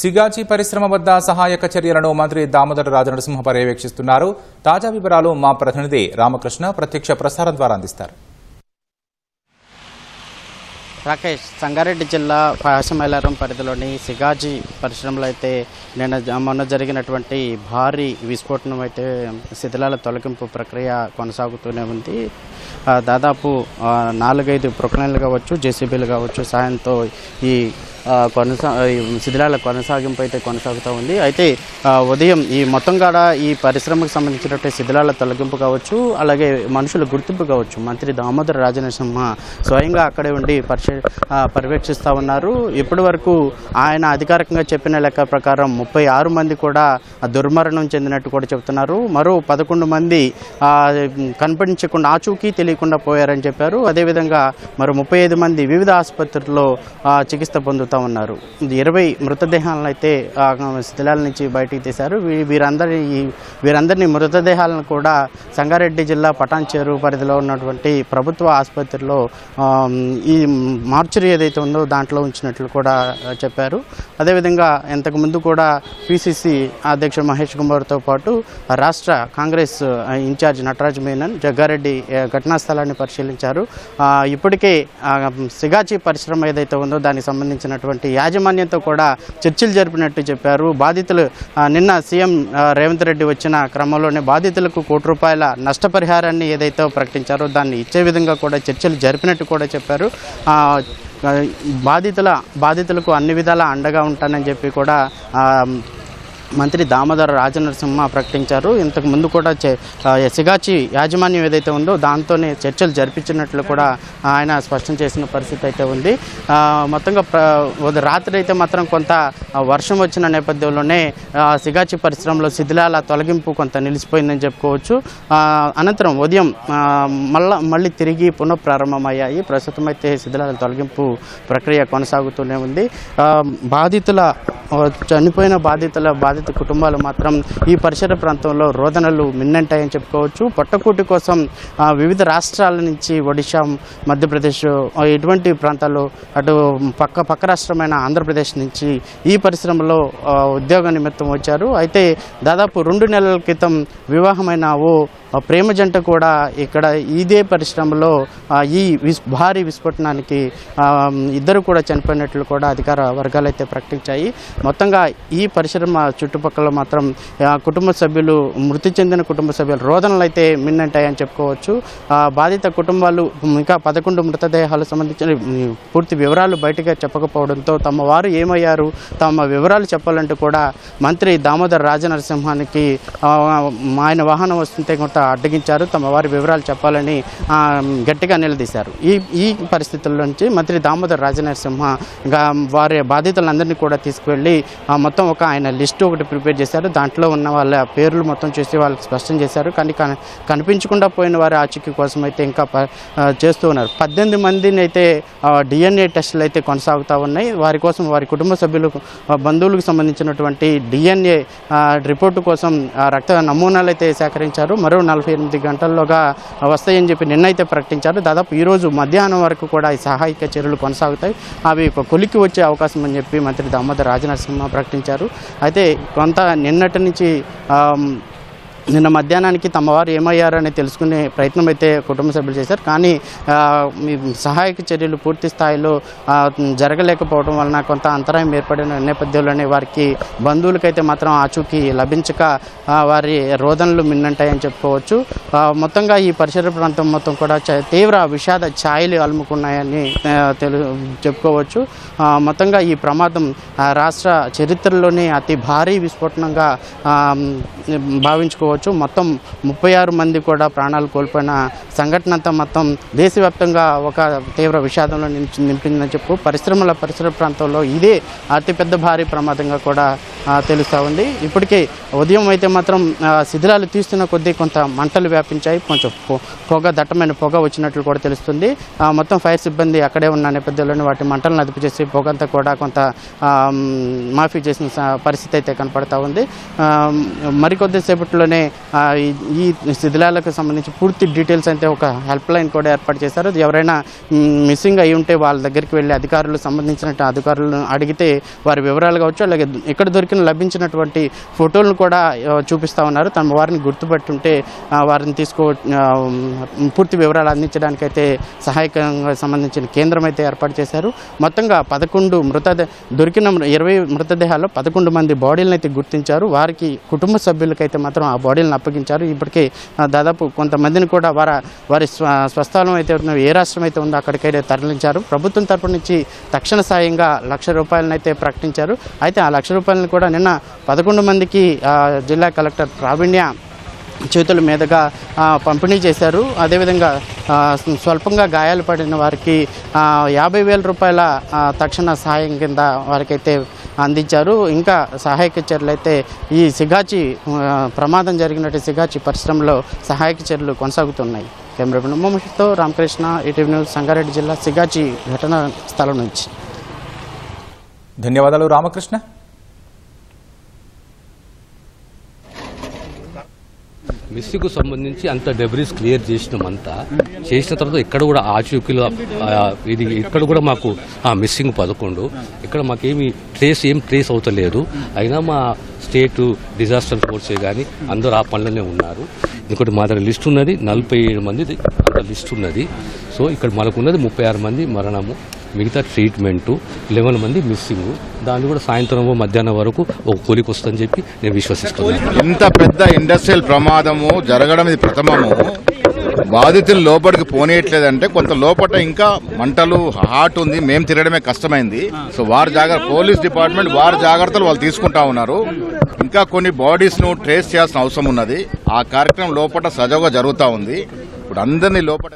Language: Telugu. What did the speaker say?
సిగాచి పరిశ్రమ వద్ద సహాయక చర్యలను మంత్రి దామోదర రాజనరసింహ పర్యవేక్షిస్తున్నారు. తాజా వివరాలు మా ప్రతినిధి రామకృష్ణ ప్రత్యక్ష ప్రసారం ద్వారా అందిస్తారు. రాకేష్, సంగారెడ్డి జిల్లా పాయసమైలారం పరిధిలోని సిగాజీ పరిశ్రమలో అయితే మొన్న జరిగినటువంటి భారీ విస్ఫోటనం అయితే శిథిలాల తొలగింపు ప్రక్రియ కొనసాగుతూనే ఉంది. దాదాపు 4-5 ప్రొక్లైన్లు కావచ్చు, జేసీబీలు కావచ్చు సాయంతో ఈ శిథిలాల కొనసాగింపు అయితే కొనసాగుతూ ఉంది. అయితే ఉదయం ఈ మొత్తం కాడ ఈ పరిశ్రమకు సంబంధించినటువంటి శిథిలాల తొలగింపు కావచ్చు, అలాగే మనుషుల గుర్తింపు కావచ్చు మంత్రి దామోదర రాజనరసింహ స్వయంగా అక్కడే ఉండి పర్యవేక్షిస్తూ ఉన్నారు. ఇప్పటి వరకు ఆయన అధికారికంగా చెప్పిన లెక్క ప్రకారం 36 మంది కూడా దుర్మరణం చెందినట్టు కూడా చెబుతున్నారు. మరో 11 మంది కనిపించకుండా ఆచూకీ తెలియకుండా పోయారని చెప్పారు. అదేవిధంగా మరో 35 మంది వివిధ ఆసుపత్రుల్లో చికిత్స పొందుతూ ఉన్నారు. 20 మృతదేహాలను అయితే శిథిలాల నుంచి బయటికి తీశారు. వీరందరినీ మృతదేహాలను కూడా సంగారెడ్డి జిల్లా పటాన్చేరు పరిధిలో ఉన్నటువంటి ప్రభుత్వ ఆసుపత్రిలో ఈ మార్చురీ ఏదైతే ఉందో దాంట్లో ఉంచినట్లు కూడా చెప్పారు. అదేవిధంగా ఇంతకుముందు కూడా పిసిసి అధ్యక్షుడు మహేష్ కుమార్తో పాటు రాష్ట్ర కాంగ్రెస్ ఇన్ఛార్జ్ నటరాజ్ మీనన్ జగ్గారెడ్డి ఘటనా స్థలాన్ని పరిశీలించారు. ఇప్పటికే సిగాచి పరిశ్రమ ఏదైతే ఉందో దానికి సంబంధించినటువంటి యాజమాన్యంతో కూడా చర్చలు జరిపినట్టు చెప్పారు. బాధితులు నిన్న సీఎం రేవంత్ రెడ్డి వచ్చిన క్రమంలోనే బాధితులకు ₹1 కోటి నష్టపరిహారాన్ని ఏదైతే ప్రకటించారో దాన్ని ఇచ్చే విధంగా కూడా చర్చలు జరిపినట్టు కూడా చెప్పారు. బాధితులకు అన్ని విధాలా అండగా ఉంటానని చెప్పి కూడా మంత్రి దామోదర రాజనరసింహ ప్రకటించారు. ఇంతకు ముందు కూడా సిగాచి యాజమాన్యం ఏదైతే ఉందో దాంతోనే చర్చలు జరిపించినట్లు కూడా ఆయన స్పష్టం చేసిన పరిస్థితి అయితే ఉంది. మొత్తంగా రాత్రి అయితే మాత్రం కొంత వర్షం వచ్చిన నేపథ్యంలోనే సిగాచి పరిశ్రమలో శిథిలాల తొలగింపు కొంత నిలిచిపోయిందని చెప్పుకోవచ్చు. అనంతరం ఉదయం మళ్ళీ తిరిగి పునఃప్రారంభమయ్యాయి. ప్రస్తుతం అయితే శిథిలాల తొలగింపు ప్రక్రియ కొనసాగుతూనే ఉంది. చనిపోయిన బాధిత కుటుంబాలు మాత్రం ఈ పరిసర ప్రాంతంలో రోదనలు మిన్నంటాయని చెప్పుకోవచ్చు. పొట్టకూటి కోసం వివిధ రాష్ట్రాల నుంచి ఒడిశా, మధ్యప్రదేశ్ ఇటువంటి ప్రాంతాల్లో అటు పక్క రాష్ట్రమైన ఆంధ్రప్రదేశ్ నుంచి ఈ పరిశ్రమలో ఉద్యోగ నిమిత్తం వచ్చారు. అయితే దాదాపు 2 నెలల క్రితం వివాహమైన ఓ ప్రేమ జంట కూడా ఇక్కడ ఇదే పరిశ్రమలో ఈ భారీ విస్ఫోటనానికి ఇద్దరు కూడా చనిపోయినట్లు కూడా అధికార వర్గాలు అయితే ప్రకటించాయి. మొత్తంగా ఈ పరిశ్రమ చుట్టుపక్కల మాత్రం మృతి చెందిన కుటుంబ సభ్యులు రోదనలు అయితే మిన్నంటాయని చెప్పుకోవచ్చు. బాధిత కుటుంబాలు ఇంకా 11 మృతదేహాలకు సంబంధించిన పూర్తి వివరాలు బయటగా చెప్పకపోవడంతో తమ వారు ఏమయ్యారు, తమ వివరాలు చెప్పాలంటూ కూడా మంత్రి దామోదర రాజనరసింహానికి ఆయన వాహనం వస్తుంటే కొంత అడ్డగించారు. తమ వారి వివరాలు చెప్పాలని గట్టిగా నిలదీశారు. ఈ పరిస్థితుల నుంచి మంత్రి దామోదర రాజనరసింహ వారి బాధితులందరినీ కూడా తీసుకువెళ్ళి మొత్తం ఆయన లిస్టు ఒకటి ప్రిపేర్ చేశారు. దాంట్లో ఉన్న వాళ్ళ పేర్లు మొత్తం చూసి వాళ్ళకి స్పష్టం చేశారు. కానీ కనిపించకుండా పోయిన వారి ఆచూకీ కోసం అయితే ఇంకా చేస్తూ ఉన్నారు. 18 మందిని అయితే DNA టెస్టులు అయితే కొనసాగుతూ ఉన్నాయి. వారి కోసం వారి కుటుంబ సభ్యులకు బంధువులకు సంబంధించినటువంటి DNA రిపోర్టు కోసం రక్త నమూనాలు అయితే సేకరించారు. మరో 48 గంటల్లోగా వస్తాయని చెప్పి నిన్నైతే ప్రకటించారు. దాదాపు ఈరోజు మధ్యాహ్నం వరకు కూడా ఈ సహాయక చర్యలు కొనసాగుతాయి. అవి కొలిక్కి వచ్చే అవకాశం అని చెప్పి మంత్రి దామోదర రాజనరసింహ ప్రకటించారు. అయితే కొంత నిన్నటి నుంచి నిన్న మధ్యాహ్నానికి తమ వారు ఏమయ్యారని తెలుసుకునే ప్రయత్నం అయితే కుటుంబ సభ్యులు చేశారు. కానీ సహాయక చర్యలు పూర్తి స్థాయిలో జరగలేకపోవడం వలన కొంత అంతరాయం ఏర్పడిన నేపథ్యంలోనే వారికి బంధువులకైతే మాత్రం ఆచూకీ లభించక వారి రోదనలు మిన్నంటాయని చెప్పుకోవచ్చు. మొత్తంగా ఈ పరిసర ప్రాంతం మొత్తం కూడా తీవ్ర విషాద ఛాయలు అలుముకున్నాయని చెప్పుకోవచ్చు. మొత్తంగా ఈ ప్రమాదం రాష్ట్ర చరిత్రలోనే అతి భారీ విస్ఫోటనంగా భావించుకోవచ్చు. మొత్తం 36 మంది కూడా ప్రాణాలు కోల్పోయిన సంఘటన అంతా మొత్తం దేశవ్యాప్తంగా ఒక తీవ్ర విషాదంలో నింపిందని చెప్పు. పరిసర ప్రాంతంలో ఇదే అతిపెద్ద భారీ ప్రమాదంగా కూడా తెలుస్తూ ఉంది. ఇప్పటికే ఉదయం అయితే మాత్రం శిథిలాలు తీస్తున్న కొద్దీ కొంత మంటలు వ్యాపించాయి, కొంచెం దట్టమైన పొగ వచ్చినట్లు కూడా తెలుస్తుంది. మొత్తం ఫైర్ సిబ్బంది అక్కడే ఉన్న నేపథ్యంలోనే వాటి మంటలను అదుపు చేసి పొగంతా కూడా కొంత మాఫీ చేసిన పరిస్థితి అయితే కనపడతా ఉంది. మరికొద్ది సేపట్లోనే ఈ శిథిలాలకు సంబంధించి పూర్తి డీటెయిల్స్ అయితే ఒక హెల్ప్ లైన్ కూడా ఏర్పాటు చేశారు. ఎవరైనా మిస్సింగ్ అయి ఉంటే వాళ్ళ దగ్గరికి వెళ్ళి సంబంధించినట్టు అధికారులను అడిగితే వారి వివరాలు కావచ్చు, అలాగే ఇక్కడ లభించినటువంటి ఫోటోలను కూడా చూపిస్తూ ఉన్నారు. తమ వారిని గుర్తుపట్టుంటే వారిని పూర్తి వివరాలు అందించడానికైతే సహాయకంగా సంబంధించిన కేంద్రం అయితే ఏర్పాటు చేశారు. మొత్తంగా 11 దొరికిన 20 మృతదేహాల్లో 11 మంది బాడీలను అయితే గుర్తించారు. వారికి కుటుంబ సభ్యులకైతే మాత్రం ఆ బాడీలను అప్పగించారు. ఇప్పటికే దాదాపు కొంతమందిని కూడా వారి స్వస్థలం అయితే ఏ రాష్ట్రం అయితే ఉందో అక్కడికైతే తరలించారు. ప్రభుత్వం తరపు నుంచి తక్షణ సాయంగా ₹1,00,000 అయితే ప్రకటించారు. అయితే ఆ ₹1,00,000 కూడా నిన్న 11 మందికి జిల్లా కలెక్టర్ ప్రావీణ్య చేతుల మీదుగా పంపిణీ చేశారు. అదేవిధంగా స్వల్పంగా గాయాలు పడిన వారికి ₹50,000 తక్షణ సహాయం కింద వారికైతే అందించారు. ఇంకా సహాయక చర్యలు అయితే ఈ సిగాచి ప్రమాదం జరిగినట్టు సిగాచి పరిశ్రమలో సహాయక చర్యలు కొనసాగుతున్నాయి. కెమెరామెన్ మొహమ్మద్తో రామకృష్ణ, ఈటీవీ న్యూస్, సంగారెడ్డి జిల్లా సిగాచి ఘటనా స్థలం నుంచి. ధన్యవాదాలు రామకృష్ణ. మిస్సికు సంబంధించి అంత డెబ్రీస్ క్లియర్ చేసిన తర్వాత ఇక్కడ కూడా ఆచూకీలు ఇది ఇక్కడ కూడా మాకు మిస్సింగ్ 11 ఇక్కడ మాకేమి ట్రేస్ అవుతలేదు. అయినా మా స్టేట్ డిజాస్టర్ ఫోర్సే కానీ అందరూ ఆ పనులనే ఉన్నారు. ఇంకోటి మా దగ్గర లిస్ట్ ఉన్నది 47 మంది అంత లిస్ట్ ఉన్నది. సో ఇక్కడ మనకు ఉన్నది 36 మంది మరణము, మిగతా ట్రీట్మెంటు, 11 మంది మిస్సింగ్. దాన్ని కూడా సాయంత్రం మధ్యాహ్నం వరకు ఒక కూలికి వస్తుందని చెప్పి నేను విశ్వసిస్తున్నాను. ఇంత పెద్ద ఇండస్ట్రియల్ ప్రమాదము జరగడం ఇది ప్రథమము. బాధితులు లోపలికి పోనీయట్లేదంటే కొంత లోపల ఇంకా మంటలు హాట్ ఉంది, మేము తిరగడమే కష్టమైంది. సో పోలీస్ డిపార్ట్మెంట్ వారి జాగ్రత్తలు వాళ్ళు తీసుకుంటా ఉన్నారు. ఇంకా కొన్ని బాడీస్ ను ట్రేస్ చేయాల్సిన అవసరం ఉన్నది. ఆ కార్యక్రమం లోపల సజావుగా జరుగుతూ ఉంది. ఇప్పుడు అందరినీ లోపల